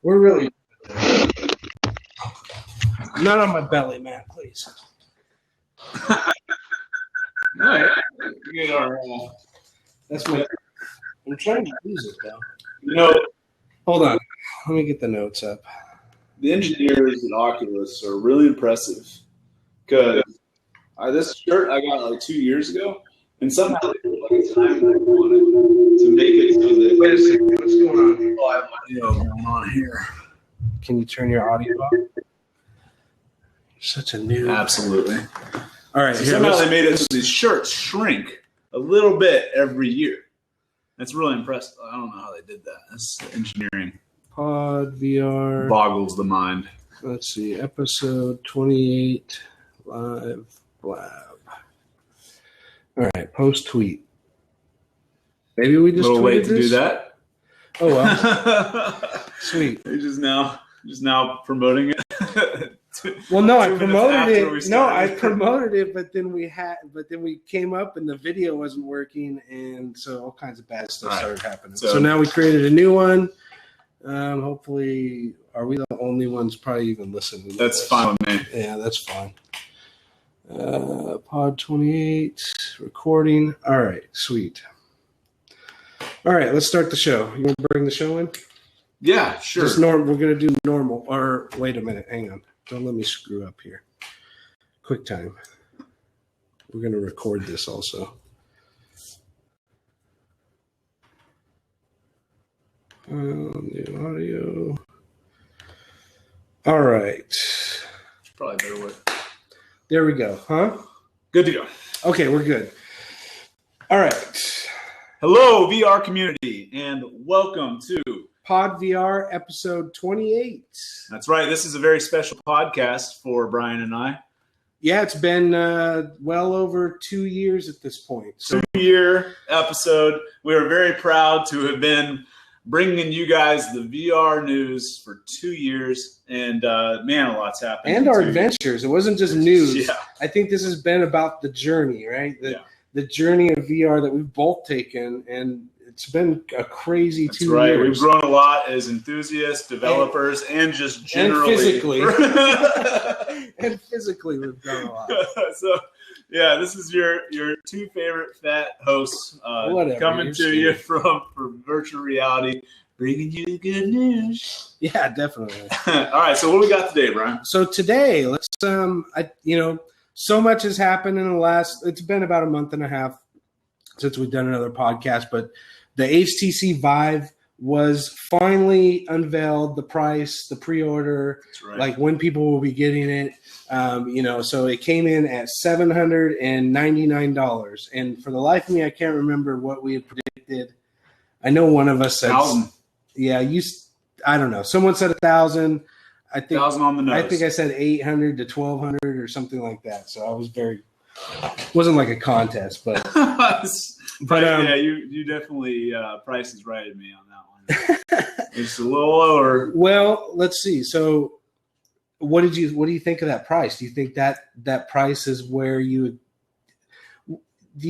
We're really not on my belly, man, please. No, yeah. Get our, That's my. I'm trying to use it though. you know, Hold on. Let me get the notes up. the engineers at Oculus are really impressive because this shirt I got like 2 years ago, and somehow they put like a time limit on it to make it so that. Wait a second. What's going on here? Oh, I have my video going on here. Can you turn your audio off? Such a noob. Absolutely. All right. So Here, somehow they made it so these shirts shrink a little bit every year. That's really impressive. I don't know how they did that. That's engineering. PodVR. Boggles the mind. Let's see. Episode 28. Live blab. All right. Post tweet. Maybe we just A little late to this? do that. Oh well. Sweet. You're just now promoting it. Well, no, I 2 minutes promoted after we it. No, I started. promoted it, but then we came up and the video wasn't working, and so all kinds of bad stuff started happening. So now we created a new one. Hopefully, are we the only ones probably even listening? That's fine with me. Yeah, that's fine. Pod 28 recording. All right, sweet. All right, let's start the show. You want to bring the show in? Yeah, sure. Just we're going to do normal. Or wait a minute. Hang on. Don't let me screw up here. QuickTime. We're going to record this also. The audio. All right. Probably better way. There we go. Huh? Good to go. Okay, we're good. All right. Hello, VR community, and welcome to PodVR episode 28. That's right. This is a very special podcast for Brian and I. Yeah, it's been well over 2 years at this point. So 2-year episode. We are very proud to have been bringing you guys the VR news for 2 years. And, man, a lot's happened. And our adventures. It wasn't just news. Yeah. I think this has been about the journey, right? The journey of VR that we've both taken, and it's been a crazy 2 years. That's right. We've grown a lot as enthusiasts, developers, and just generally. And physically. And physically we've grown a lot. So, yeah, this is your two favorite fat hosts coming to you from virtual reality, bringing you the good news. Yeah, definitely. All right, so what do we got today, Brian? So today, let's so much has happened in the last, it's been about a month and a half since we've done another podcast, but the HTC Vive was finally unveiled, the price, the pre-order, right. Like when people will be getting it. So it came in at $799. And for the life of me, I can't remember what we had predicted. I know one of us said 1,000. Yeah, I don't know. Someone said 1,000. I think 1,000 on the nose. I think I said 800 to 1,200 or something like that. So I was wasn't like a contest, but yeah, you definitely Price is Right me on that one. It's a little lower. Well, let's see. So what do you think of that price? Do you think that price is where do you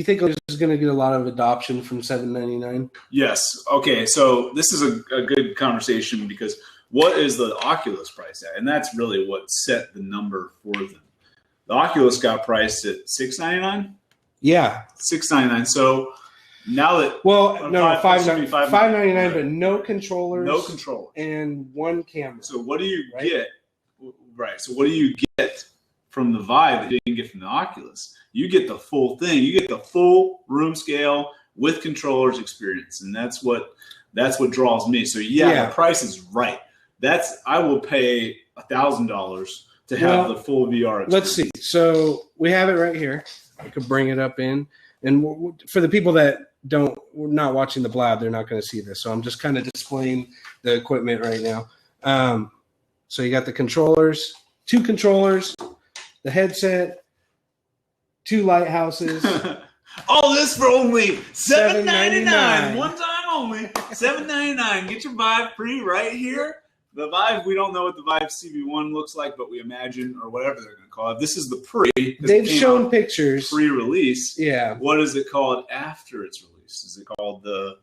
think it's going to get a lot of adoption from $799? Yes. Okay. So this is a good conversation because what is the Oculus price at? And that's really what set the number for them. The Oculus got priced at $699. Yeah, $699. So now that $599, but no controllers, and one camera. So what do you get? Right. So what do you get from the Vive that you didn't get from the Oculus? You get the full thing. You get the full room scale with controllers experience, and that's what draws me. So the price is right. I will pay $1,000 to have the full VR experience. Let's see. So we have it right here. I could bring it up in, and for the people that we're not watching the blab, they're not going to see this. So I'm just kind of displaying the equipment right now. So you got the controllers, 2 controllers, the headset, 2 lighthouses. All this for only $799. $799. One time only. $799. Get your Vive free right here. The Vive, we don't know what the Vive CB1 looks like, but we imagine, or whatever they're going to call it. This is the pre. They've shown pictures. Pre-release. Yeah. What is it called after it's released? release? Is it called the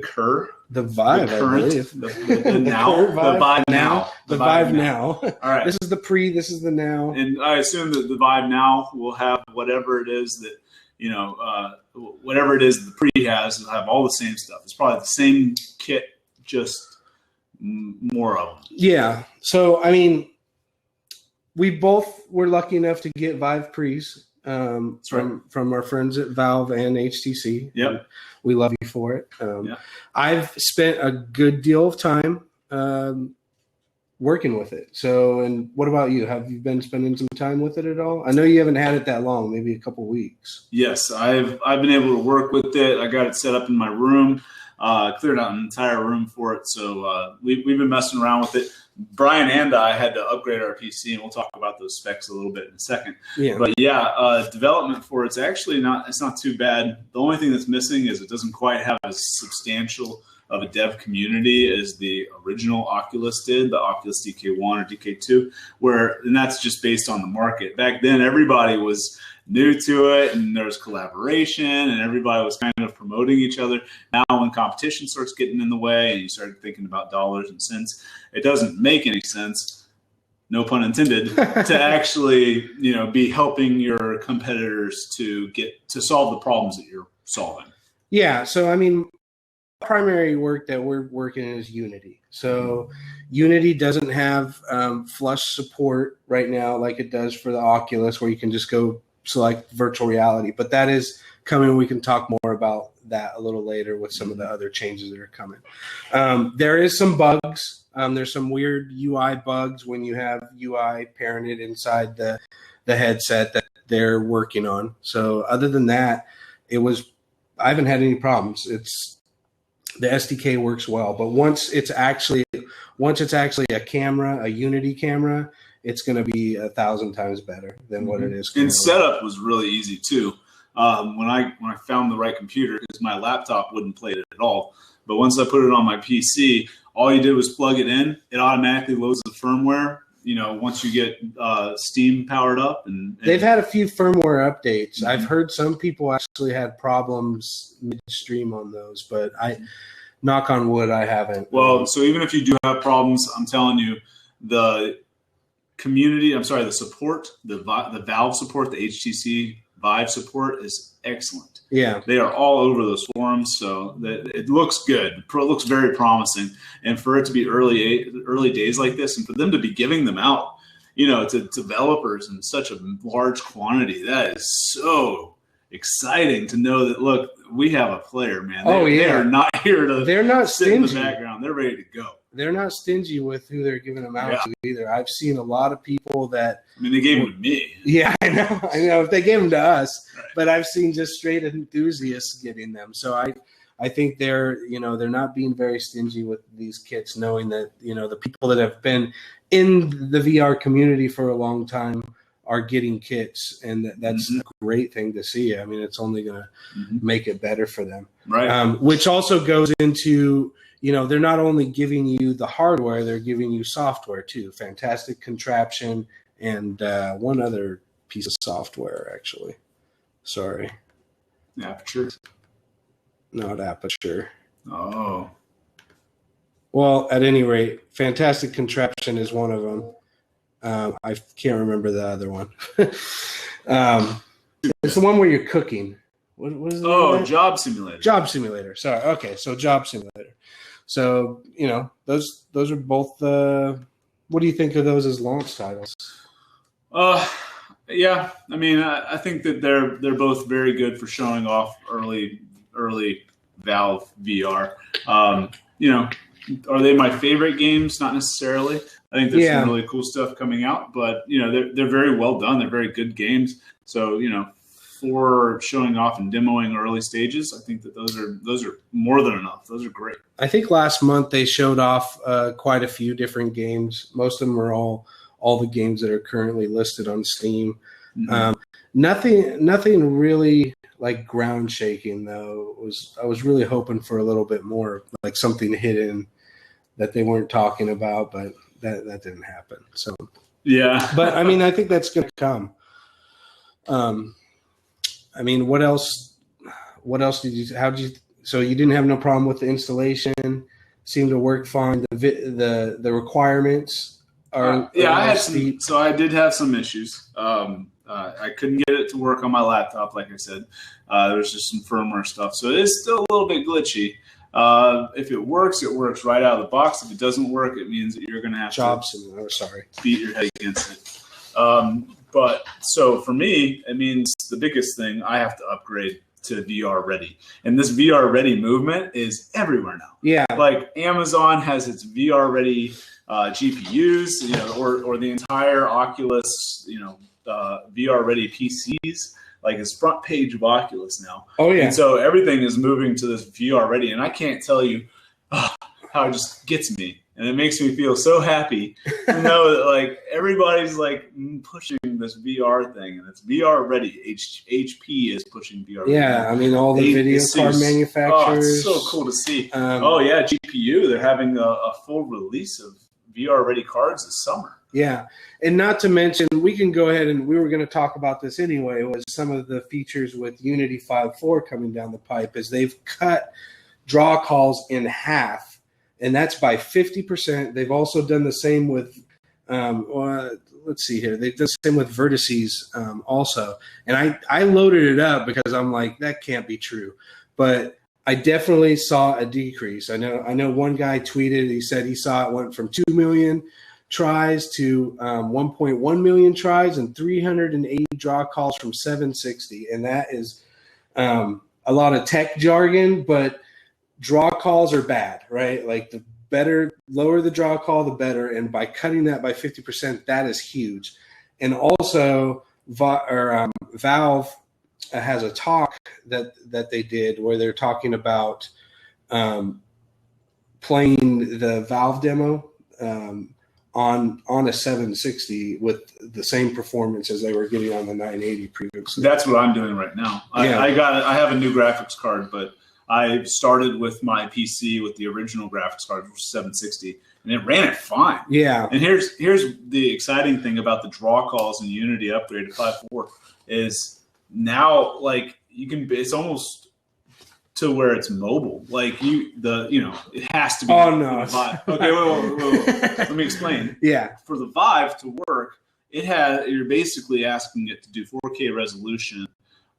Cur? The Vive, The current, I believe. the now, the Vive now, the Vive now. All right. This is the pre. This is the now. And I assume that the Vive now will have whatever it is that whatever it is that the pre has. It'll have all the same stuff. It's probably the same kit, just more of them. Yeah. So I mean, we both were lucky enough to get Vive Pre's from our friends at Valve and HTC. Yep. We love you for it. I've spent a good deal of time working with it. So, and what about you? Have you been spending some time with it at all? I know you haven't had it that long, maybe a couple weeks. Yes, I've been able to work with it. I got it set up in my room, cleared out an entire room for it. So we've been messing around with it. Brian and I had to upgrade our PC, and we'll talk about those specs a little bit in a second. Yeah. But development for it's actually not too bad. The only thing that's missing is it doesn't quite have as substantial of a dev community as the original Oculus did, the Oculus DK1 or DK2, and that's just based on the market. Back then, everybody was new to it, and there was collaboration, and everybody was kind of promoting each other. Now, when competition starts getting in the way, and you start thinking about dollars and cents, it doesn't make any sense, no pun intended, to actually be helping your competitors to solve the problems that you're solving. Yeah. So I mean, primary work that we're working in is Unity. So Unity doesn't have flush support right now like it does for the Oculus, where you can just go select virtual reality. But that is coming. We can talk more about that a little later with some of the other changes that are coming. There is some bugs. There's some weird UI bugs when you have UI parented inside the headset that they're working on. So other than that, I haven't had any problems. The SDK works well, but once it's actually a camera, a Unity camera, it's going to be 1,000 times better than what it is currently. And setup was really easy too. When I found the right computer, because my laptop wouldn't play it at all, but once I put it on my PC, all you did was plug it in. It automatically loads the firmware. Once you get Steam powered up, and they've had a few firmware updates. Mm-hmm. I've heard some people actually had problems midstream on those, but knock on wood, I haven't. Well, so even if you do have problems, I'm telling you, the support, the Valve support, the HTC Vive support is excellent. Yeah. They are all over those forums, so that it looks good. It looks very promising. And for it to be early days like this, and for them to be giving them out, to developers in such a large quantity, that is so exciting to know that, look, we have a player, man. They are not here to sit in the background. They're ready to go. They're not stingy with who they're giving them out to either. I've seen a lot of people that. I mean, they gave them to me. Yeah, I know. If they gave them to us, right. But I've seen just straight enthusiasts getting them. So I think they're not being very stingy with these kits, knowing that the people that have been in the VR community for a long time are getting kits, and that's a great thing to see. I mean, it's only going to make it better for them. Right. Which also goes into. They're not only giving you the hardware, they're giving you software too. Fantastic contraption and one other piece of software, actually. Sorry. Aperture? Not Aperture. Oh. Well, at any rate, Fantastic Contraption is one of them. I can't remember the other one. It's the one where you're cooking. What is it? Oh, Job Simulator. Job Simulator. Sorry. Okay, so Job Simulator. So, those are both what do you think of those as launch titles? Yeah. I mean, I think that they're both very good for showing off early Valve VR. Are they my favorite games? Not necessarily. I think there's some really cool stuff coming out, but they're very well done. They're very good games. So, for showing off and demoing early stages, I think that those are more than enough. Those are great. I think last month they showed off quite a few different games. Most of them are all the games that are currently listed on Steam. Mm-hmm. Nothing really like ground shaking though. I was really hoping for a little bit more, like something hidden that they weren't talking about, but that didn't happen. So yeah, but I mean, I think that's going to come. I mean, what else what else so you didn't have no problem with the installation, seemed to work fine. The requirements are I had steep. So I did have some issues. I couldn't get it to work on my laptop, like I said. There was just some firmware stuff, so it is still a little bit glitchy. If it works right out of the box. If it doesn't work, it means that you're going to have to beat your head against it. But so for me, it means the biggest thing, I have to upgrade to VR ready. And this VR ready movement is everywhere now. Yeah. Like Amazon has its VR ready GPUs, or the entire Oculus, VR ready PCs. Like it's front page of Oculus now. Oh yeah. And so everything is moving to this VR ready, and I can't tell you how it just gets me, and it makes me feel so happy to know that like everybody's like pushing this VR thing, and it's VR ready. HP is pushing VR. Yeah, I mean all the video card manufacturers. Oh, it's so cool to see. GPU. They're having a full release of VR ready cards this summer. Yeah, and not to mention, we can go ahead and we were going to talk about this anyway, was some of the features with Unity 5.4 coming down the pipe is they've cut draw calls in half, and that's by 50%. They've also done the same with, let's see here, they've done the same with vertices also. And I loaded it up because I'm like, that can't be true. But I definitely saw a decrease. I know one guy tweeted, he said he saw it went from 2 million tries to 1.1 million tries and 380 draw calls from 760. And that is a lot of tech jargon, but draw calls are bad, right? Like the lower the draw call, the better. And by cutting that by 50%, that is huge. And also Valve has a talk that they did where they're talking about playing the Valve demo on a 760 with the same performance as they were getting on the 980 previously. That's what I'm doing right now. I have a new graphics card, but I started with my PC with the original graphics card, which was 760, and it ran it fine. Yeah. And here's the exciting thing about the draw calls in Unity upgrade to 5.4 is now like it's almost to where it's mobile. Like it has to be. Oh no. Vive. Okay, wait. Let me explain. Yeah. For the Vive to work, you're basically asking it to do 4K resolution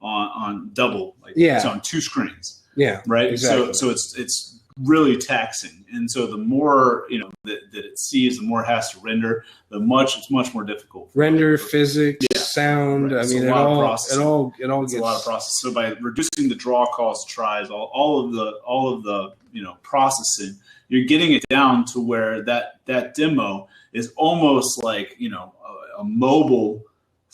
on double, it's on two screens. Yeah. Right. Exactly. So it's really taxing, and so the more that it sees, the more it has to render. It's much more difficult. Render, physics, sound. Right. I mean, it all gets a lot of process. So by reducing the draw calls, tries, all of the processing, you're getting it down to where that demo is almost like a mobile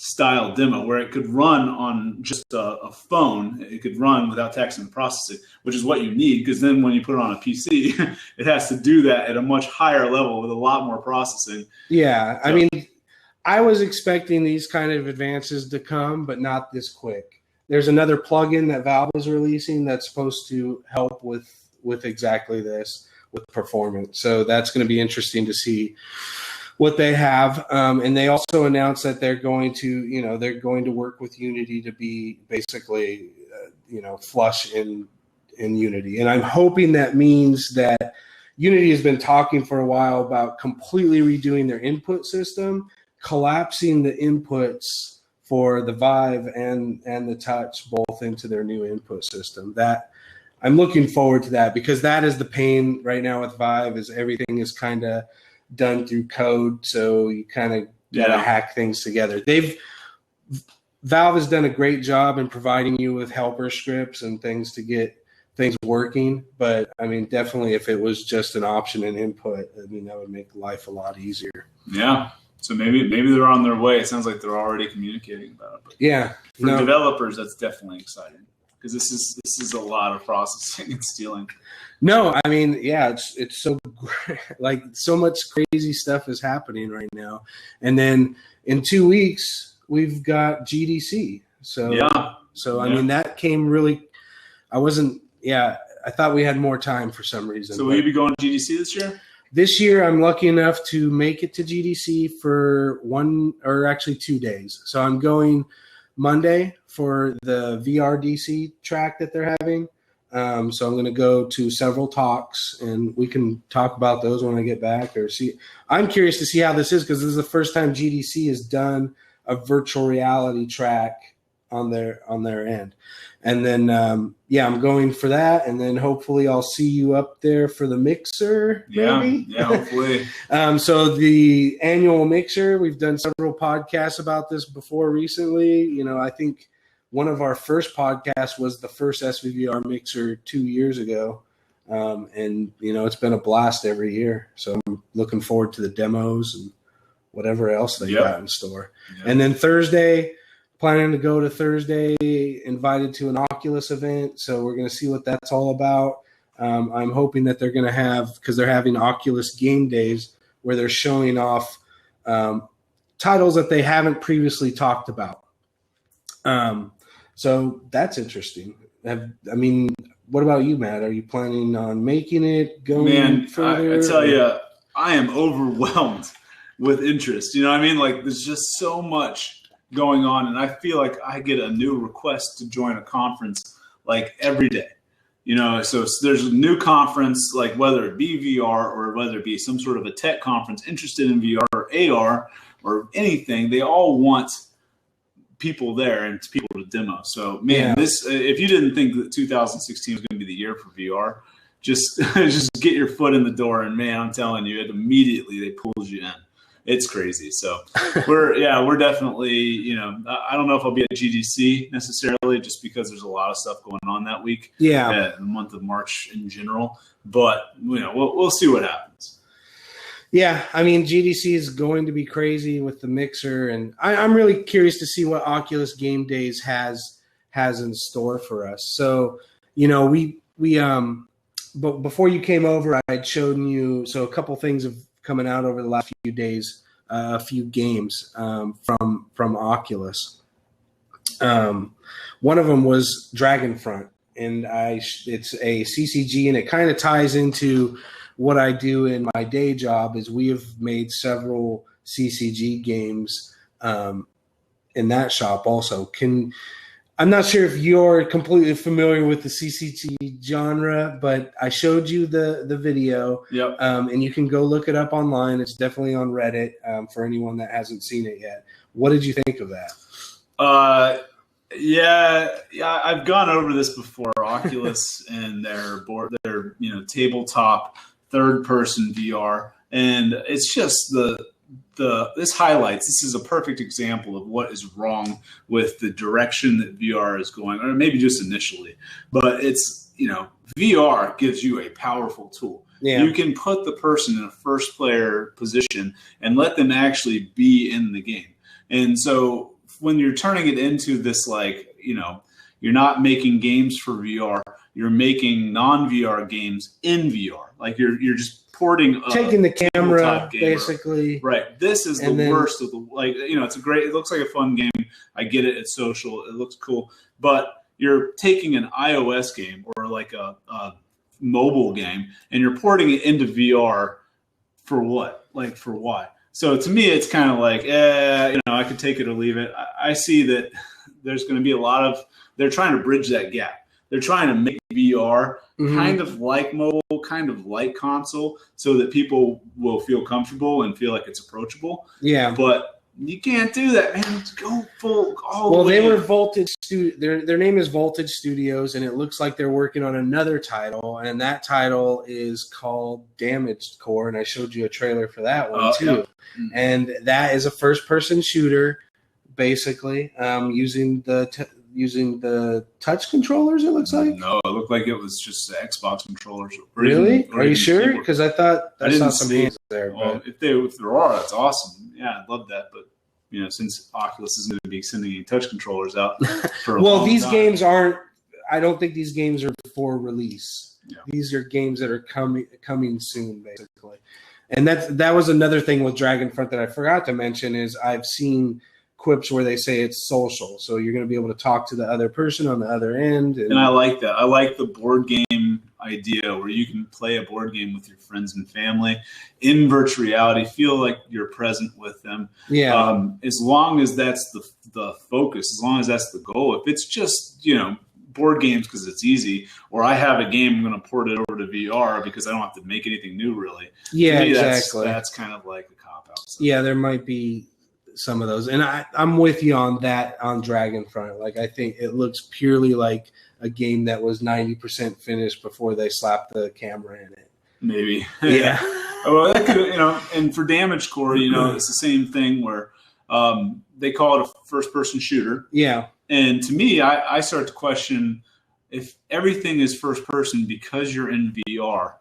style demo where it could run on just a phone. It could run without taxing the processing, which is what you need, because then when you put it on a PC, it has to do that at a much higher level with a lot more processing. Yeah, so, I mean, I was expecting these kind of advances to come, but not this quick. There's another plugin that Valve is releasing that's supposed to help with exactly this, with performance. So that's going to be interesting to see what they have, and they also announced that they're going to work with Unity to be basically, flush in Unity. And I'm hoping that means that Unity has been talking for a while about completely redoing their input system, collapsing the inputs for the Vive and the Touch both into their new input system. That I'm looking forward to that, because that is the pain right now with Vive, is everything is kind of done through code, so you kind of gotta hack things together. Valve has done a great job in providing you with helper scripts and things to get things working, but I mean, definitely if it was just an option and input, I mean, that would make life a lot easier. Yeah. So maybe they're on their way. It sounds like they're already communicating about it. But yeah. For developers, that's definitely exciting, because this is a lot of processing and stealing. No, I mean, yeah, it's so great. Like so much crazy stuff is happening right now, and then in 2 weeks we've got GDC. So I mean, that came really. I thought we had more time for some reason. So will you be going to GDC this year? This year, I'm lucky enough to make it to GDC for 2 days. So I'm going Monday for the VRDC track that they're having. So I'm going to go to several talks, and we can talk about those when I get back. Or see, I'm curious to see how this is, because this is the first time GDC has done a virtual reality track on their end. And then I'm going for that, and then hopefully I'll see you up there for the mixer. Maybe? Yeah, hopefully. So the annual mixer, we've done several podcasts about this before recently. You know, I think one of our first podcasts was the first SVVR mixer 2 years ago. And, you know, it's been a blast every year. So I'm looking forward to the demos and whatever else they got in store. Yep. And then Thursday, planning to go to Thursday, invited to an Oculus event. So we're going to see what that's all about. I'm hoping that they're going to have, because they're having Oculus game days where they're showing off titles that they haven't previously talked about. So that's interesting. What about you, Matt? Are you planning on making it, going further? I tell you, I am overwhelmed with interest. You know what I mean? Like, there's just so much going on, and I feel like I get a new request to join a conference like every day. You know, so there's a new conference, like whether it be VR or whether it be some sort of a tech conference interested in VR or AR or anything, they all want people there and people to demo. So, man, this if you didn't think that 2016 was going to be the year for VR, just get your foot in the door, and man, I'm telling you, it immediately they pulled you in. It's crazy. So we're definitely, you know, I don't know if I'll be at GDC necessarily, just because there's a lot of stuff going on that week. Yeah, the month of March in general. But you know, we'll see what happens. Yeah, I mean, GDC is going to be crazy with the mixer, and I'm really curious to see what Oculus Game Days has in store for us. So, you know, but before you came over, I'd shown you a couple things have coming out over the last few days, a few games from Oculus. One of them was Dragonfront, and it's a CCG, and it kind of ties into what I do in my day job. Is we have made several CCG games in that shop also. I'm not sure if you're completely familiar with the CCG genre, but I showed you the video. Yep. And you can go look it up online. It's definitely on Reddit for anyone that hasn't seen it yet. What did you think of that? Yeah, I've gone over this before. Oculus and their tabletop third-person VR, and it's just this highlights. This is a perfect example of what is wrong with the direction that VR is going, or maybe just initially. But it's, you know, VR gives you a powerful tool. Yeah. You can put the person in a first-player position and let them actually be in the game. And so when you're turning it into this, like, you know, you're not making games for VR, you're making non-VR games in VR. Like you're just porting taking the camera basically. Right. This is the worst of the, like, you know, it looks like a fun game. I get it. It's social. It looks cool. But you're taking an iOS game or like a mobile game and you're porting it into VR for what? Like, for why? So to me, it's kind of like, you know, I could take it or leave it. I see that there's going to be they're trying to bridge that gap. They're trying to make VR kind of like mobile, kind of like console, so that people will feel comfortable and feel like it's approachable. Yeah. But you can't do that, man. Go full all the way. They were Voltage their name is Voltage Studios, and it looks like they're working on another title, and that title is called Damaged Core, and I showed you a trailer for that one too. Yeah. And that is a first-person shooter, basically, using the touch controllers, it looks like? No, it looked like it was just the Xbox controllers. Really? Are you sure? Because I thought I saw some hands there. Well, if there are, that's awesome. Yeah, I'd love that. But, you know, since Oculus isn't going to be sending any touch controllers out for a long these time. Games aren't – I don't think these games are for release. Yeah. These are games that are coming soon, basically. And that was another thing with Dragonfront that I forgot to mention is I've seen – quips where they say it's social, so you're going to be able to talk to the other person on the other end, and I like that. I like the board game game idea where you can play a board game with your friends and family in virtual reality, feel like you're present with them. Yeah. As long as that's the focus, as long as that's the goal. If it's just, board games because it's easy, or I have a game, I'm going to port it over to VR because I don't have to make anything new, really. Yeah, me, exactly. That's kind of like a cop-out. So. Yeah, there might be some of those. And I'm with you on that on Dragonfront. Like, I think it looks purely like a game that was 90% finished before they slapped the camera in it. Maybe. Yeah. Well, that could, and for Damage Core, it's the same thing where they call it a first-person shooter. Yeah. And to me, I start to question if everything is first-person because you're in VR,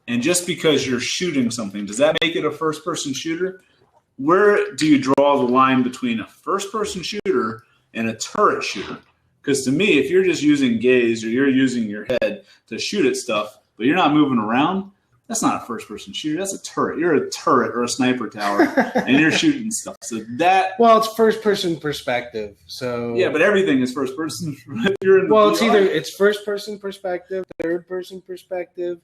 and just because you're shooting something, does that make it a first-person shooter? Where do you draw the line between a first-person shooter and a turret shooter? Because to me, if you're just using gaze or you're using your head to shoot at stuff, but you're not moving around, that's not a first-person shooter. That's a turret. You're a turret or a sniper tower, and you're shooting stuff. So that. Well, it's first-person perspective. So yeah, but everything is first-person. If you're in the VR. It's first-person perspective, third-person perspective.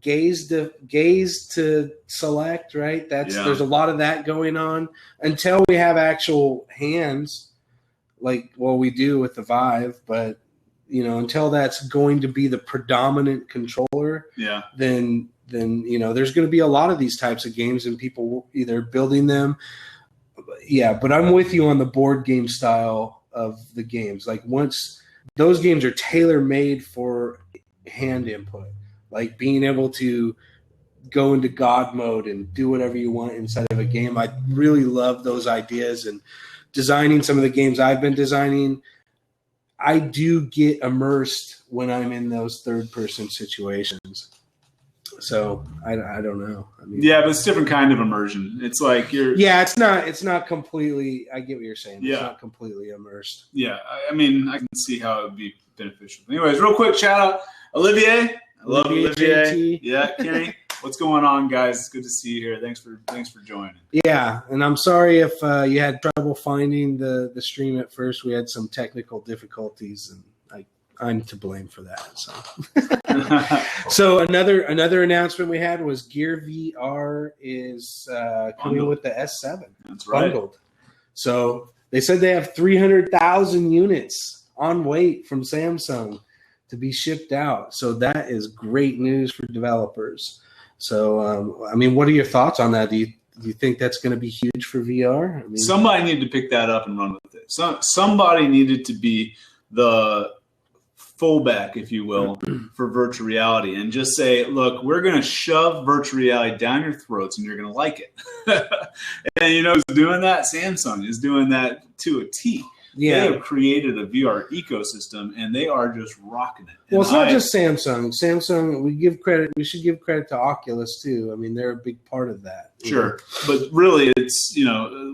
Gaze to select, right? There's a lot of that going on until we have actual hands, like we do with the Vive. But until that's going to be the predominant controller, then there's going to be a lot of these types of games, and people either building them. Yeah, but I'm with you on the board game style of the games. Like, once those games are tailor made for hand input. Like being able to go into God mode and do whatever you want inside of a game. I really love those ideas, and designing some of the games I've been designing, I do get immersed when I'm in those third-person situations. So I don't know. I mean, yeah, but it's a different kind of immersion. It's like you're. Yeah, it's not completely. I get what you're saying. Yeah. It's not completely immersed. Yeah, I mean, I can see how it would be beneficial. Anyways, real quick shout out Olivier. I love Olivier. JT. Yeah, Kenny. What's going on, guys? It's good to see you here. Thanks for joining. Yeah, and I'm sorry if you had trouble finding the stream at first. We had some technical difficulties, and I'm to blame for that. So another announcement we had was Gear VR is coming with the S7. That's right. Bundled. So they said they have 300,000 units on wait from Samsung to be shipped out. So that is great news for developers. So, what are your thoughts on that? Do you think that's going to be huge for VR? Somebody needed to pick that up and run with it. Somebody needed to be the fullback, if you will, for virtual reality and just say, look, we're going to shove virtual reality down your throats and you're going to like it. And who's doing that? Samsung is doing that to a T. Yeah. They have created a VR ecosystem, and they are just rocking it. Well, it's not just Samsung. Samsung, we should give credit to Oculus, too. They're a big part of that. Sure. But really, it's,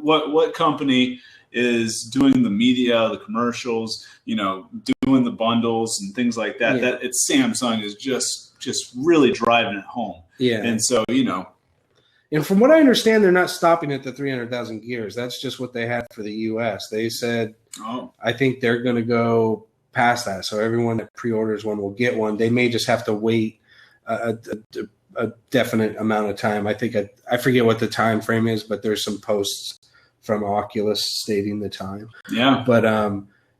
what company is doing the media, the commercials, doing the bundles and things like that. Yeah. That it's Samsung is just really driving it home. Yeah. And so, And from what I understand, they're not stopping at the 300,000 gears. That's just what they had for the U.S. They said, I think they're going to go past that. So everyone that pre-orders one will get one. They may just have to wait a definite amount of time. I think I forget what the time frame is, but there's some posts from Oculus stating the time. Yeah. But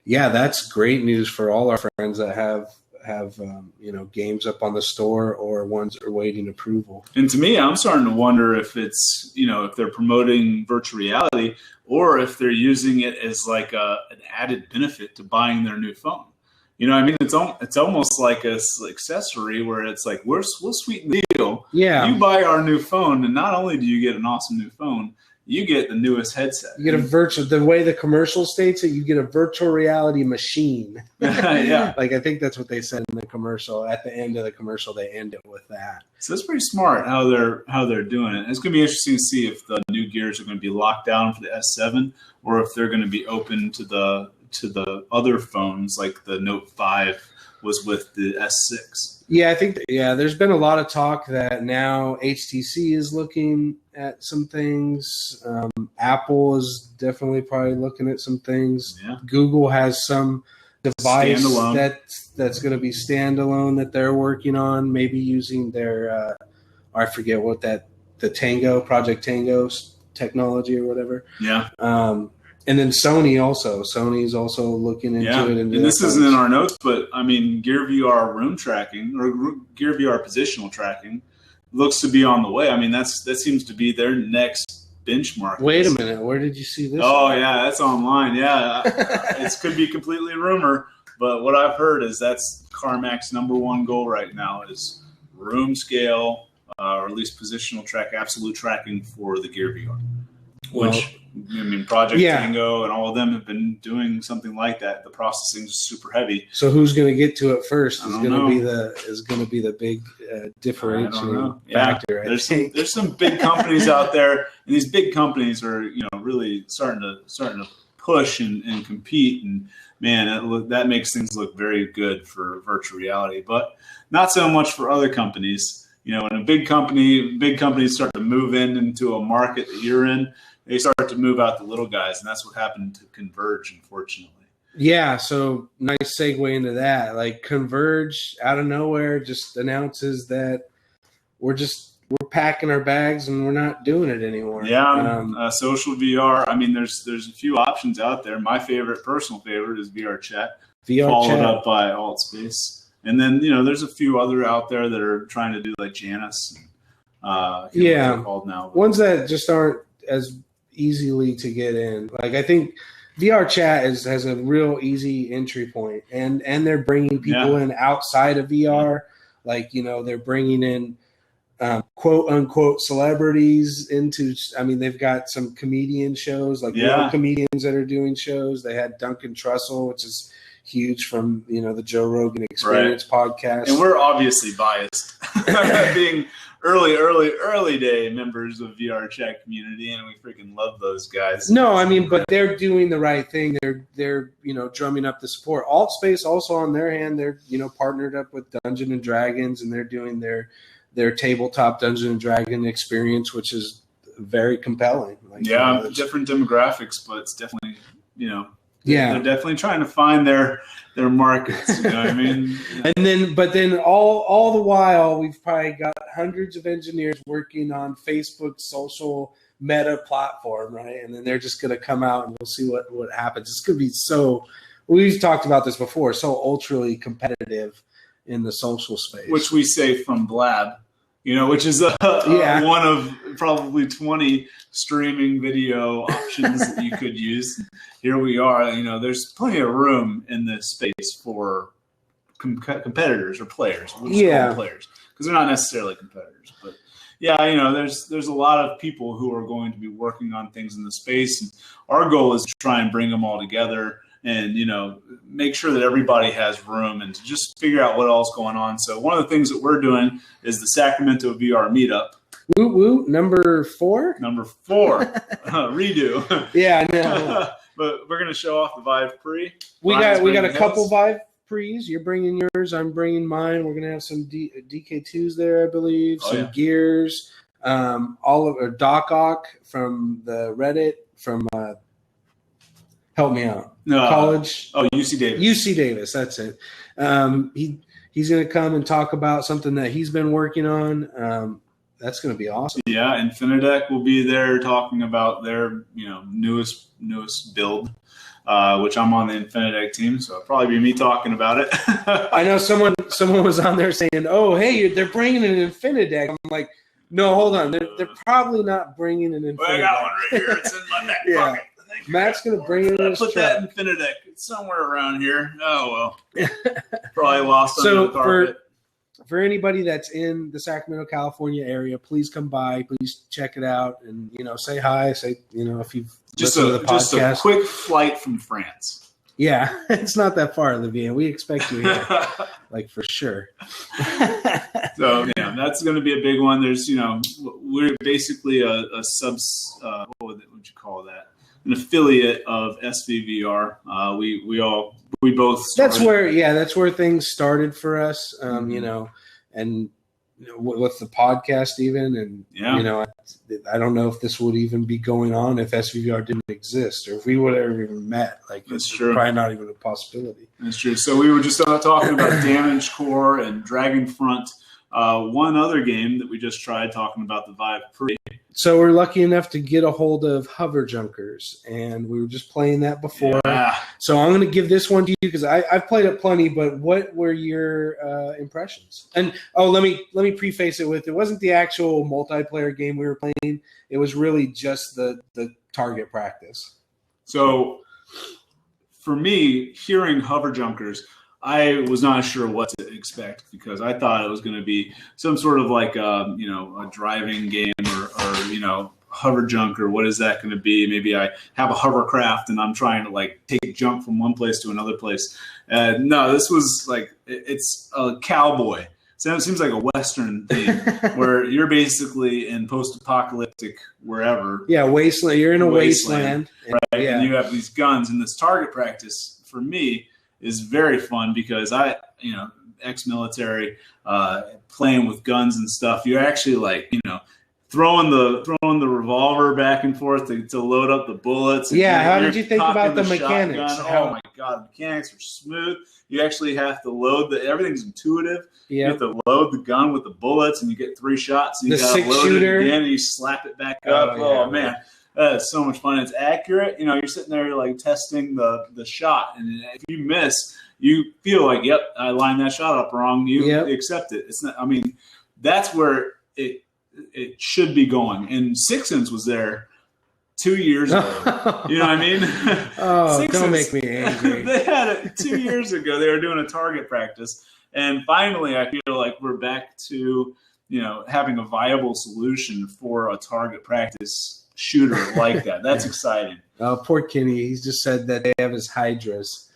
that's great news for all our friends that have games up on the store or ones that are waiting approval. And to me, I'm starting to wonder if it's, if they're promoting virtual reality or if they're using it as like an added benefit to buying their new phone. It's almost like a accessory where it's like, we'll sweeten the deal. Yeah. You buy our new phone, and not only do you get an awesome new phone, you get the newest headset. You get the way the commercial states it, you get a virtual reality machine. Yeah. I think that's what they said in the commercial. At the end of the commercial, they end it with that. So it's pretty smart how they're doing it. It's going to be interesting to see if the new gears are going to be locked down for the S7 or if they're going to be open to the other phones like the Note 5 was with the S6. Yeah, I think there's been a lot of talk that now HTC is looking at some things. Apple is definitely probably looking at some things. Yeah. Google has some device that's going to be standalone that they're working on, maybe using their I forget what the Tango Project Tango's technology or whatever. Yeah. And then Sony's also looking into it. And this isn't in our notes, but I mean, Gear VR room tracking or Gear VR positional tracking looks to be on the way. I mean, that seems to be their next benchmark. Wait a minute, where did you see this? Oh yeah, that's online. Yeah, it could be completely rumor, but what I've heard is that's Carmack's #1 goal right now is room scale, or at least positional track, absolute tracking for the Gear VR. Which, I mean, Project Tango and all of them have been doing something like that. The processing is super heavy. So who's going to get to it first is going to be the big differentiating factor. There's some big companies out there, and these big companies are really starting to push and compete. And man, that makes things look very good for virtual reality, but not so much for other companies. When a big companies start to move into a market that you're in, they start to move out the little guys, and that's what happened to Converge, unfortunately. Yeah, so nice segue into that. Like Converge, out of nowhere, just announces that we're packing our bags and we're not doing it anymore. Yeah, social VR. I mean, there's a few options out there. My personal favorite is VR Chat, followed up by AltSpace, and then there's a few other out there that are trying to do like Janus. What they're called now. Ones that just aren't as easily to get in. Like I think VR Chat has a real easy entry point, and they're bringing people in outside of VR. Like they're bringing in quote unquote celebrities into. I mean, they've got some comedian shows, like real comedians that are doing shows. They had Duncan Trussell, which is huge from the Joe Rogan Experience podcast, and we're obviously biased, being early day members of VR Chat community, and we freaking love those guys. No, I mean, but they're doing the right thing. They're drumming up the support. AltSpace also on their hand, they're partnered up with Dungeons and Dragons, and they're doing their tabletop Dungeons and Dragon experience, which is very compelling. Like, different demographics, but it's definitely they're definitely trying to find their markets. You know what I mean? But then all the while, we've probably got hundreds of engineers working on Facebook's social meta platform, right? And then they're just going to come out and we'll see what happens. It's going to be so. We've talked about this before. So ultra competitive in the social space, which we say from Blab. Which is one of probably 20 streaming video options that you could use. Here we are. There's plenty of room in this space for competitors or players. We'll just call them players because they're not necessarily competitors. But there's a lot of people who are going to be working on things in the space, and our goal is to try and bring them all together and make sure that everybody has room and to just figure out what else is going on. So one of the things that we're doing is the Sacramento VR meetup. Woo woo, number 4. Redo. Yeah, I know. But we're gonna show off the Vive pre. We got a couple Vive pre's. You're bringing yours. I'm bringing mine. We're gonna have some DK2s there, I believe. Some gears. Doc Ock from the Reddit from. Help me out. College. UC Davis. UC Davis, that's it. He's going to come and talk about something that he's been working on. That's going to be awesome. Yeah, Infinitec will be there talking about their newest build, which I'm on the Infinitec team, so it'll probably be me talking about it. I know someone was on there saying, "Oh, hey, they're bringing an Infinitec." I'm like, no, hold on. They're probably not bringing an Infinitec. Well, I got one right here. It's in my back pocket. Matt's going to bring it in his truck. That Infinitec. It's somewhere around here. Oh, well. Probably lost under the carpet. For anybody that's in the Sacramento, California area, please come by. Please check it out and, say hi. Say, if you've listened to the podcast. Just a quick flight from France. Yeah, it's not that far, Olivier. We expect you here, for sure. So, that's going to be a big one. There's, we're basically a what would you call that? An affiliate of SVVR. We both started. That's where things started for us. And with the podcast even, and I don't know if this would even be going on if SVR didn't exist, or if we would have ever even met. Like, that's it's true. Probably not even a possibility. That's true. So we were just talking about Damage Core and Dragon Front. One other game that we just tried, talking about the Vive Pre. So we're lucky enough to get a hold of Hover Junkers, and we were just playing that before. Yeah. So I'm going to give this one to you because I've played it plenty. But what were your impressions? And let me preface it with, it wasn't the actual multiplayer game we were playing. It was really just the target practice. So for me, hearing Hover Junkers, I was not sure what to expect because I thought it was going to be some sort of like a driving game or hover junk, or what is that going to be? Maybe I have a hovercraft and I'm trying to like take junk from one place to another place. No, this was like, it's a cowboy. So it seems like a Western thing where you're basically in post-apocalyptic wherever. Yeah, wasteland. You're in a wasteland. Right? Yeah. And you have these guns, and this target practice for me is very fun because ex-military, playing with guns and stuff. You're actually like, throwing the revolver back and forth to load up the bullets. Yeah, how did you think about the mechanics? Oh my God, the mechanics are smooth. You actually have to load everything's intuitive. Yep. You have to load the gun with the bullets, and you get 3 shots. And you got to load it again, and you slap it back up. Oh man. That is so much fun. It's accurate. You're sitting there like testing the shot, and if you miss, you feel like, yep, I lined that shot up wrong. You accept it. It's not. I mean, that's where it should be going. And Sixens was there 2 years ago. You know what I mean? Oh, Sixens, don't make me angry. They had it 2 years ago. They were doing a target practice, and finally, I feel like we're back to having a viable solution for a target practice shooter like that. That's exciting. Poor Kenny. He's just said that they have his hydras.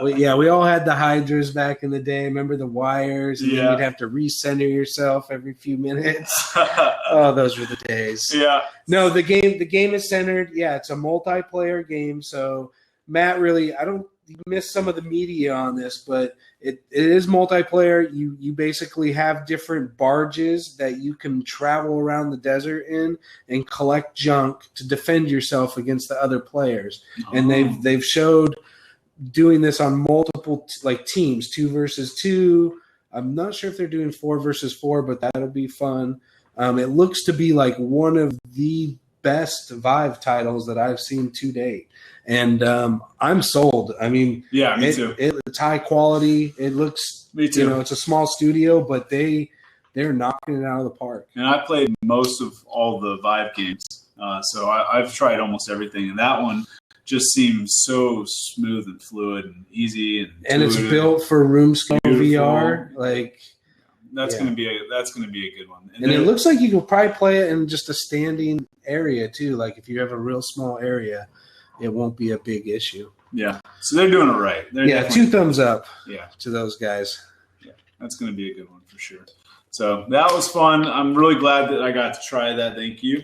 We all had the hydras back in the day. Remember the wires? And then you'd have to recenter yourself every few minutes. Oh, those were the days. Yeah. No, the game is centered. Yeah, it's a multiplayer game. So Matt, really, I don't miss some of the media on this, but it is multiplayer. You basically have different barges that you can travel around the desert in and collect junk to defend yourself against the other players. Oh. And they've showed doing this on multiple teams, 2 versus 2. I'm not sure if they're doing 4 versus 4, but that'll be fun. It looks to be like one of the best Vive titles that I've seen to date. And I'm sold. I mean, yeah, me too. It's high quality. It looks, me too. It's a small studio, but they're knocking it out of the park. And I played most of all the Vive games, so I've tried almost everything. And that one just seems so smooth and fluid and easy, and it's built for room scale VR. That's going to be a good one. And it looks like you can probably play it in just a standing area too. Like if you have a real small area, it won't be a big issue. Yeah. So they're doing it right. 2 thumbs up. Yeah. To those guys. Yeah. That's going to be a good one for sure. So that was fun. I'm really glad that I got to try that. Thank you.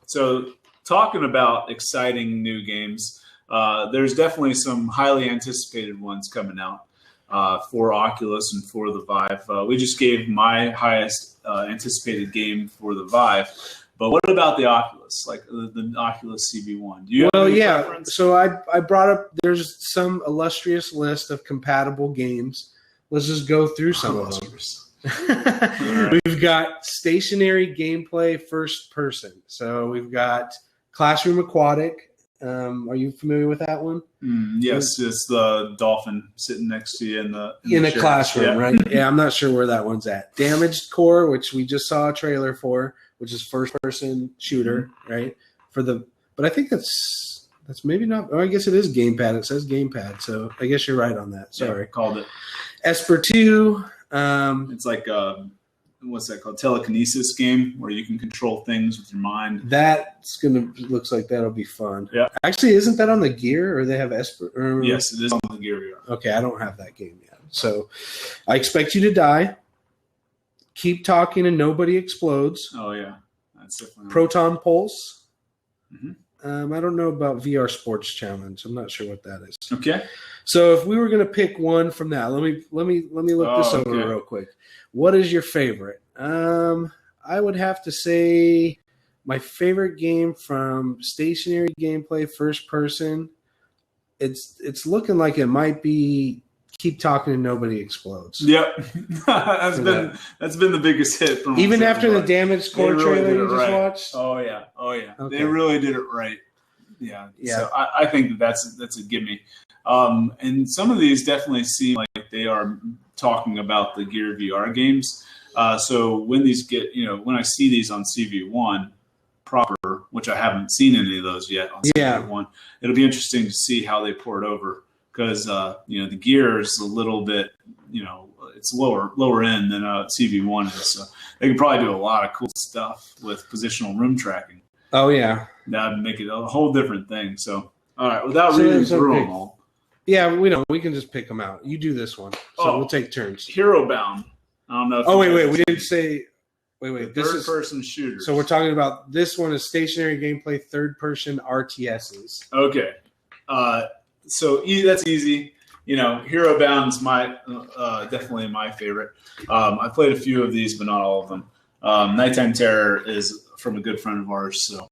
So talking about exciting new games, there's definitely some highly anticipated ones coming out for Oculus and for the Vive. We just gave my highest anticipated game for the Vive. But what about the Oculus, like the Oculus CB1? Do you have any preference? So I brought up, there's some illustrious list of compatible games. Let's just go through some of them. Right. We've got stationary gameplay first person. So we've got Classroom Aquatic. Are you familiar with that one? Yes, it's the dolphin sitting next to you in a classroom, right? Yeah, I'm not sure where that one's at. Damaged Core, which we just saw a trailer for, which is first-person shooter, right? But I think that's maybe not. Oh, I guess it is gamepad. It says gamepad, so I guess you're right on that. Sorry, called it. Esper 2. It's like what's that called? Telekinesis game where you can control things with your mind. Looks like that'll be fun. Yeah. Actually, isn't that on the Gear, or they have Esper? Yes, it is on the Gear VR. Okay, I don't have that game yet. So I Expect You to Die. Keep Talking and Nobody Explodes. Oh yeah, that's definitely Proton Pulse. Mm-hmm. I don't know about VR Sports Challenge. I'm not sure what that is. Okay. So if we were going to pick one from that, let me look this over real quick. What is your favorite? I would have to say my favorite game from stationary gameplay, first person. It's looking like it might be Keep Talking and Nobody Explodes. Yep, that's been the biggest hit from even after the Damaged Core trailer you just watched. Oh yeah, okay. They really did it right. Yeah. So I think that's a gimme. And some of these definitely seem like they are talking about the Gear VR games. So when these get, when I see these on CV1 proper, which I haven't seen any of those yet on CV1, it'll be interesting to see how they pour it over because, the Gear is a little bit, it's lower end than CV1 is. So they could probably do a lot of cool stuff with positional room tracking. Oh, yeah. That would make it a whole different thing. So, all right, without reading through them all. Yeah, we can just pick them out. You do this one. So we'll take turns. Hero Bound. I don't know if wait. We didn't say – wait. This is third-person shooter. So we're talking about this one is stationary gameplay, third-person RTSs. Okay. So that's easy. Hero Bound's definitely my favorite. I played a few of these, but not all of them. Nighttime Terror is from a good friend of ours. So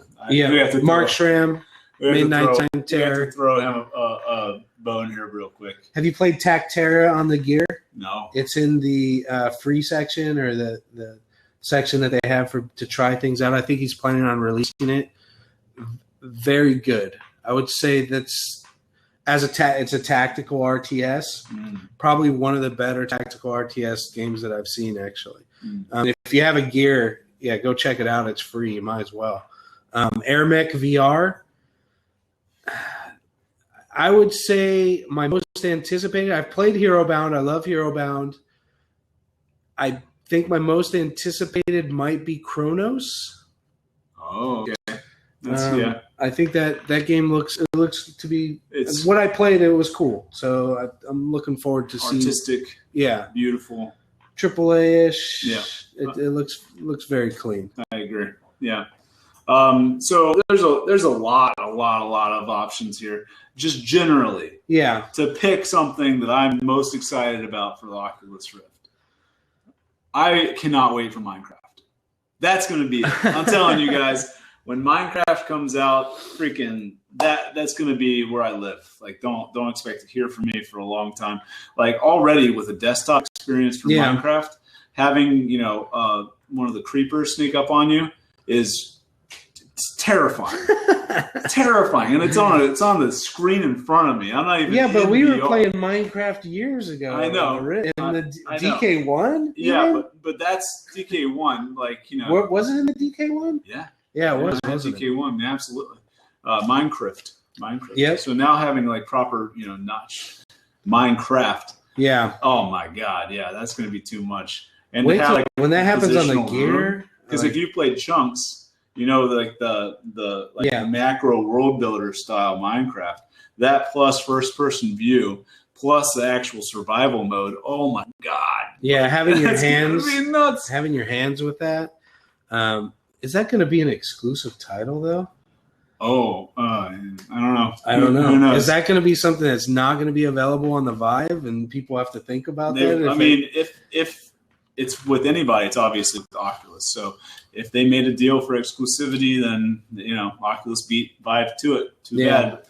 Mark Schramm made Nighttime Terror. We have to throw him a bone here real quick. Have you played Tactera on the Gear? No. It's in the free section or the section that they have to try things out. I think he's planning on releasing it. Very good. I would say that's it's a tactical RTS. Probably one of the better tactical RTS games that I've seen actually. If you have a Gear, go check it out. It's free. You might as well. Air Mech VR. I would say my most anticipated. I've played Hero Bound. I love Hero Bound. I think my most anticipated might be Chronos. Oh, okay. I think that game looks to be what I played. It was cool, so I'm looking forward to seeing artistic. Beautiful. AAA-ish. Yeah, it looks very clean. I agree. Yeah. So there's a lot of options here. Just generally, to pick something that I'm most excited about for the Oculus Rift. I cannot wait for Minecraft. That's going to be it. I'm telling you guys, when Minecraft comes out, freaking that's going to be where I live. Like, don't expect to hear from me for a long time. Like, already with a desktop experience for Minecraft, having one of the creepers sneak up on you is terrifying. Terrifying, and it's on the screen in front of me. I'm not even. Yeah, but we were playing Minecraft years ago. I know. In the DK1. Yeah, but that's DK1. Like What was it in the DK1? Yeah. Yeah, it was. DK1, absolutely. Minecraft. Yep. So now having like proper, notch Minecraft. Yeah. Oh my God. Yeah, that's going to be too much. And wait till when that happens on the Gear. Because if you played Chunks. Like the macro world builder style Minecraft, that plus first person view, plus the actual survival mode. Oh my God! Yeah, having your hands with that. Is that going to be an exclusive title though? Oh, I don't know. Who knows? Is that going to be something that's not going to be available on the Vive, and people have to think about that? If it's with anybody, it's obviously with Oculus. So if they made a deal for exclusivity, then Oculus beat Vive to it. Too bad.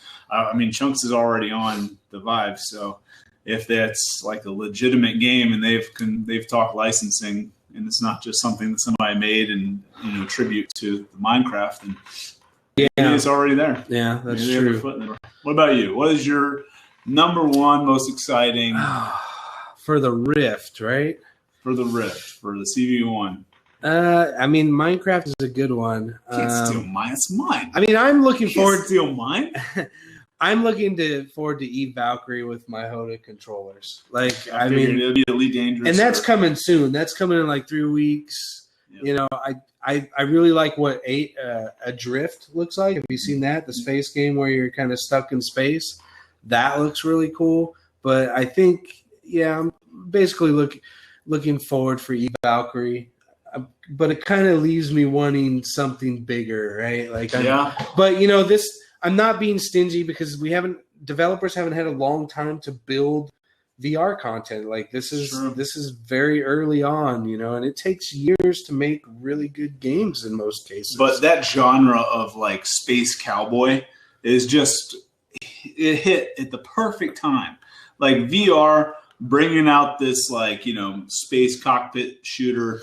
Chunks is already on the Vive, so if that's like a legitimate game and they've talked licensing and it's not just something that somebody made and tribute to the Minecraft, and it's already there. Yeah, that's true. What about you? What is your number one most exciting for the Rift? Right. For the Rift, for the CV1. Minecraft is a good one. Can't steal mine. It's mine. I'm looking forward to steal mine. I'm looking forward to Eve Valkyrie with my Hoda controllers. It'll be Elite Dangerous, and that's coming soon. That's coming in like 3 weeks. Yep. I really like what Adrift looks like. Have you seen that? The space game where you're kind of stuck in space. That looks really cool. But I think, I'm basically looking forward for Eve Valkyrie, but it kind of leaves me wanting something bigger, right? But I'm not being stingy because we haven't developers haven't had a long time to build VR content. Like this is very early on, and it takes years to make really good games in most cases. But that genre of like space cowboy is just, it hit at the perfect time. Like VR bringing out this like, space cockpit shooter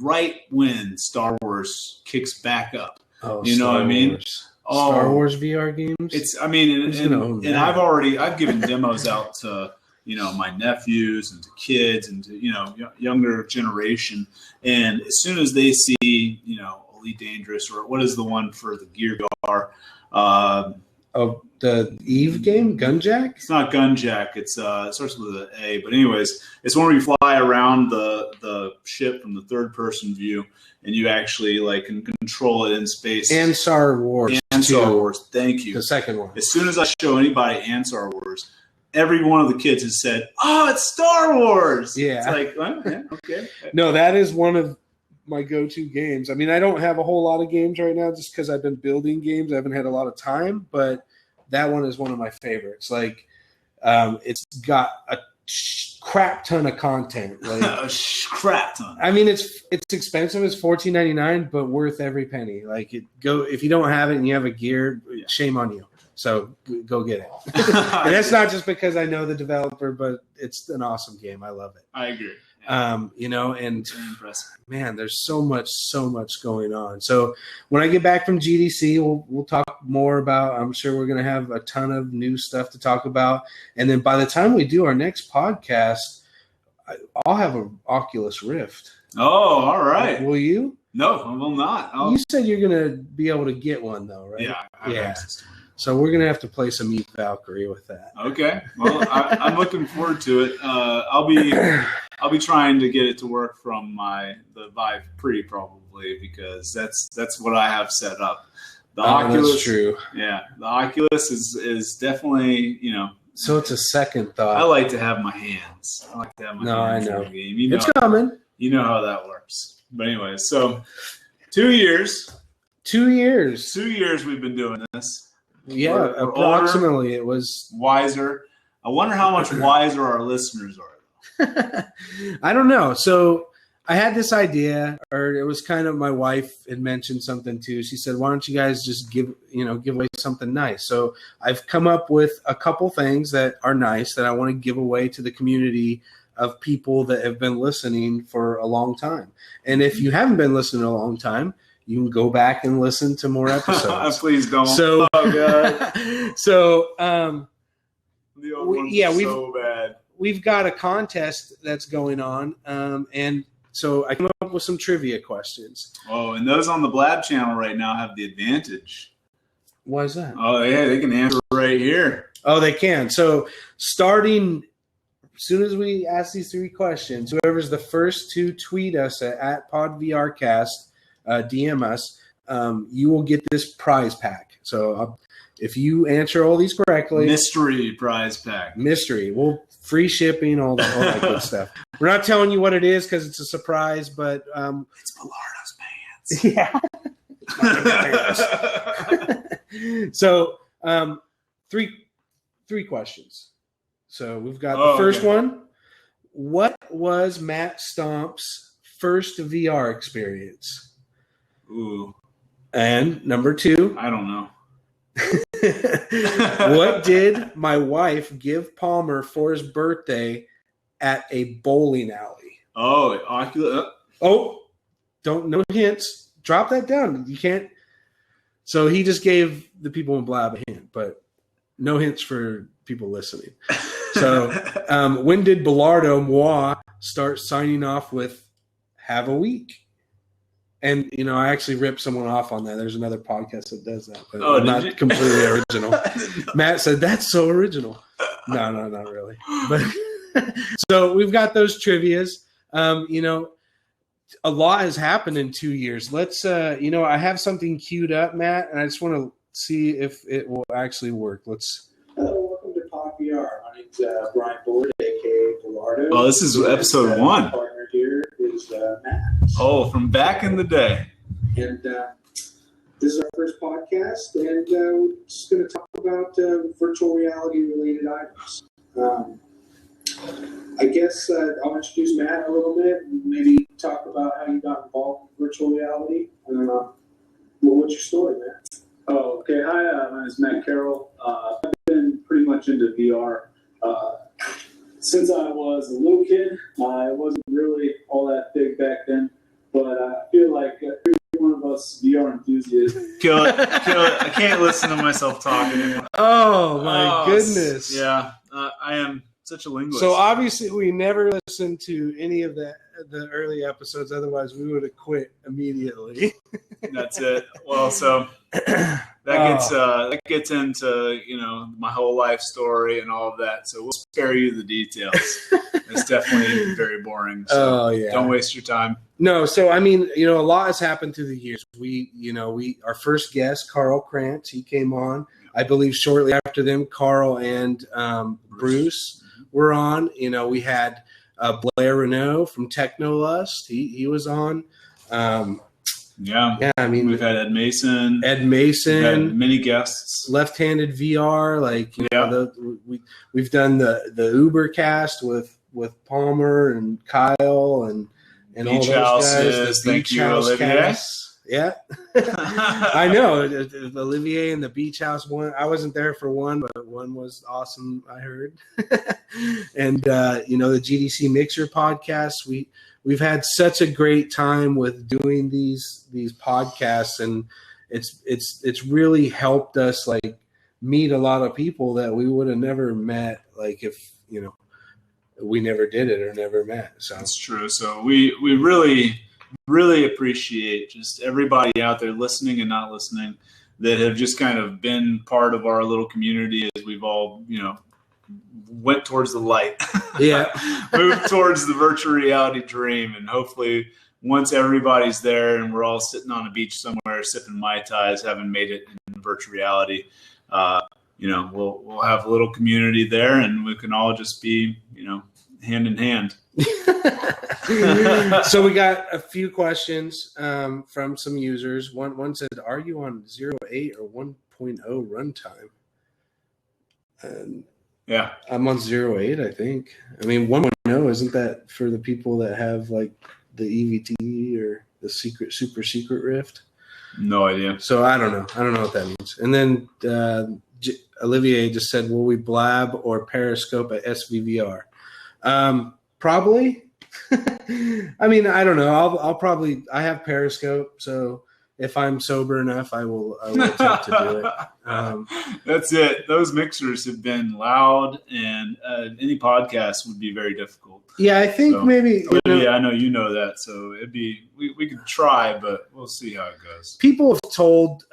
right when Star Wars kicks back up. Oh, you know what I mean? Star Wars VR games. I've given demos out to my nephews and to kids and to younger generation, and as soon as they see Elite Dangerous, or what is the one for the Gear Gar? The Eve game, Gunjack? It's not Gunjack. It starts with an A. But anyways, it's when we fly around the ship from the third person view, and you actually like can control it in space. And Star Wars. Star Wars. Thank you. The second one. As soon as I show anybody and Star Wars, every one of the kids has said, "Oh, it's Star Wars." Yeah. It's like, well, yeah, okay. No, that is one of my go-to games. I mean, I don't have a whole lot of games right now just because I've been building games. I haven't had a lot of time, but that one is one of my favorites. Like, it's got a crap ton of content. Like, a crap ton. I mean, it's expensive. It's $14.99, but worth every penny. Like, if you don't have it and you have a Gear, shame on you. So go get it. And that's not just because I know the developer, but it's an awesome game. I love it. I agree. And impressive. Man, there's so much going on. So when I get back from GDC, we'll talk more about, I'm sure we're going to have a ton of new stuff to talk about. And then by the time we do our next podcast, I'll have an Oculus Rift. Oh, all right. Will you? No, I will not. You said you're going to be able to get one though, right? Yeah. I have access to one. So we're going to have to play some Eve Valkyrie with that. Okay. Well, I'm looking forward to it. I'll be trying to get it to work from the Vive Pre probably, because that's what I have set up. The Oculus, that's true. Yeah, the Oculus is definitely, So it's a second thought. I like to have my hands. I know. in the game. It's coming. You know how that works. But anyway, so 2 years. 2 years. 2 years we've been doing this. Yeah, We're approximately. older, it was wiser. I wonder how much wiser our listeners are. I don't know. So I had this idea, or it was kind of, my wife had mentioned something too. She said, "Why don't you guys just give away something nice?" So I've come up with a couple things that are nice that I want to give away to the community of people that have been listening for a long time. And if you haven't been listening a long time, you can go back and listen to more episodes. Please don't. So, oh God. So, the old ones are so bad. We've got a contest that's going on, and so I came up with some trivia questions. Oh, and those on the Blab channel right now have the advantage. Why is that? Oh, yeah, they can answer right here. Oh, they can. So, starting as soon as we ask these 3 questions, whoever's the first to tweet us at podvrcast, DM us, you will get this prize pack. So if you answer all these correctly, mystery prize pack. Well, free shipping, all that good stuff. We're not telling you what it is because it's a surprise, but it's Bilardo's pants. So 3 questions. So we've got the first one. What was Matt Stomp's first VR experience? Ooh. And number 2. I don't know. What did my wife give Palmer for his birthday at a bowling alley? Oh, Oculus. Oh, no hints. Drop that down. You can't. So he just gave the people in Blab a hint, but no hints for people listening. So when did Bilardo Moi start signing off with "Have a week"? And, I actually ripped someone off on that. There's another podcast that does that, but not completely original. Matt said, "That's so original." No, not really. But so we've got those trivias. A lot has happened in 2 years. Let's, I have something queued up, Matt, and I just want to see if it will actually work. Let's. Hello, welcome to PodVR. My name's Brian Bullard, a.k.a. Bilardo. Oh, this is episode 1. My partner here is Matt. Oh, from back in the day. And This is our first podcast, and we're just going to talk about virtual reality related items. I guess I'll introduce Matt a little bit and maybe talk about how you got involved in virtual reality. What's your story, Matt? Oh, okay. Hi, my name is Matt Carroll. I've been pretty much into VR since I was a little kid. I wasn't really all that big back then, but I feel like every one of us VR enthusiasts. Kill it. I can't listen to myself talk anymore. Oh my goodness! Yeah, I am such a linguist. So obviously, we never listened to any of the early episodes. Otherwise, we would have quit immediately. That's it. Well, so that gets into my whole life story and all of that. So we'll spare you the details. It's definitely very boring. So don't waste your time. No, so I mean, a lot has happened through the years. Our first guest, Carl Krantz, he came on. I believe shortly after them, Carl and Bruce were on. We had Blair Renault from Technolust. He was on. Yeah. I mean, we've had Ed Mason. We've had many guests. Left-handed VR, we've done the Uber cast with Palmer and Kyle and all those guys. The Beach House cast. Yeah, I know Olivier and the Beach House one. I wasn't there for one, but one was awesome. I heard, and the GDC Mixer podcast. We've had such a great time with doing these podcasts, and it's really helped us meet a lot of people that we would have never met if we never did it or never met. So that's true. So we really appreciate just everybody out there listening and not listening that have just kind of been part of our little community as we've all went towards the light. Moved towards the virtual reality dream, and hopefully once everybody's there and we're all sitting on a beach somewhere sipping Mai Tais, having made it in virtual reality, we'll have a little community there, and we can all just be hand in hand. So we got a few questions from some users. One said, "Are you on 0.8 or 1.0 runtime?" And yeah, I'm on 0.8, I think. I mean, 1.0, isn't that for the people that have the EVT or the super secret Rift? No idea. So I don't know. I don't know what that means. And then Olivier just said, "Will we blab or periscope at SVVR?" Probably. I mean, I don't know. I'll probably. I have Periscope, so if I'm sober enough, I will attempt to do it. That's it. Those mixers have been loud, and any podcast would be very difficult. Yeah, I think maybe. I know you know that, so it'd be. We could try, but we'll see how it goes. People have told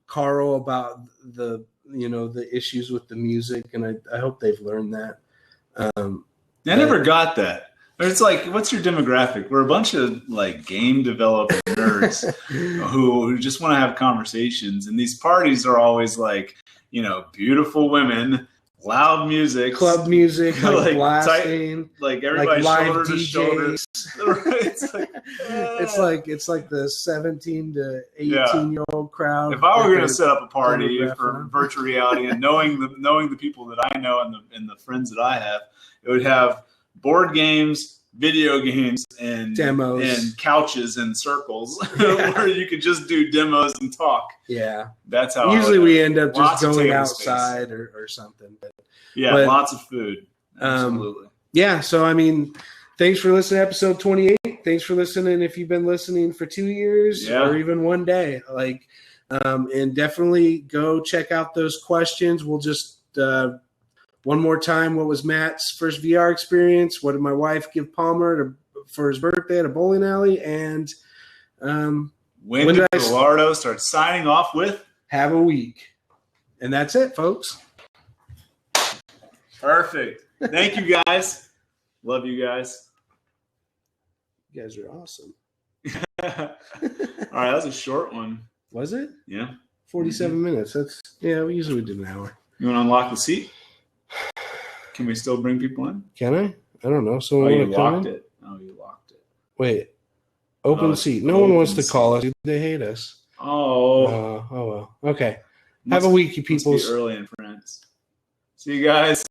Carl about the issues with the music, and I hope they've learned that. I never got that. It's what's your demographic? We're a bunch of game developer nerds who just want to have conversations, and these parties are always beautiful women, loud music, club music, blasting, tight, everybody's shoulder to shoulder. It's like the 17 to 18-year-old crowd. If I were going to set up a party for virtual reality, and knowing the people that I know and the friends that I have, it would have board games, video games, and demos, and couches and circles where you could just do demos and talk. Yeah, that's how. Usually we end up just going outside or something. But lots of food. Absolutely. So I mean, thanks for listening to episode 28. Thanks for listening. If you've been listening for 2 years or even one day, and definitely go check out those questions. We'll just. One more time, what was Matt's first VR experience? What did my wife give Palmer for his birthday at a bowling alley? And when did Gallardo start signing off with? Have a week. And that's it, folks. Perfect. Thank you, guys. Love you guys. You guys are awesome. All right, that was a short one. Was it? Yeah. 47 minutes. We usually do an hour. You want to unlock the seat? Can we still bring people in? Can I? I don't know. You locked it. Oh, you locked it. Wait. Open seat. No one wants to call us. They hate us. Oh, Oh well. Okay. must- Have a week, you must be peoples. early in France. See you guys.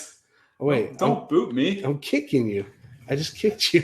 Oh, wait, Don't boot me. I'm kicking you. I just kicked you.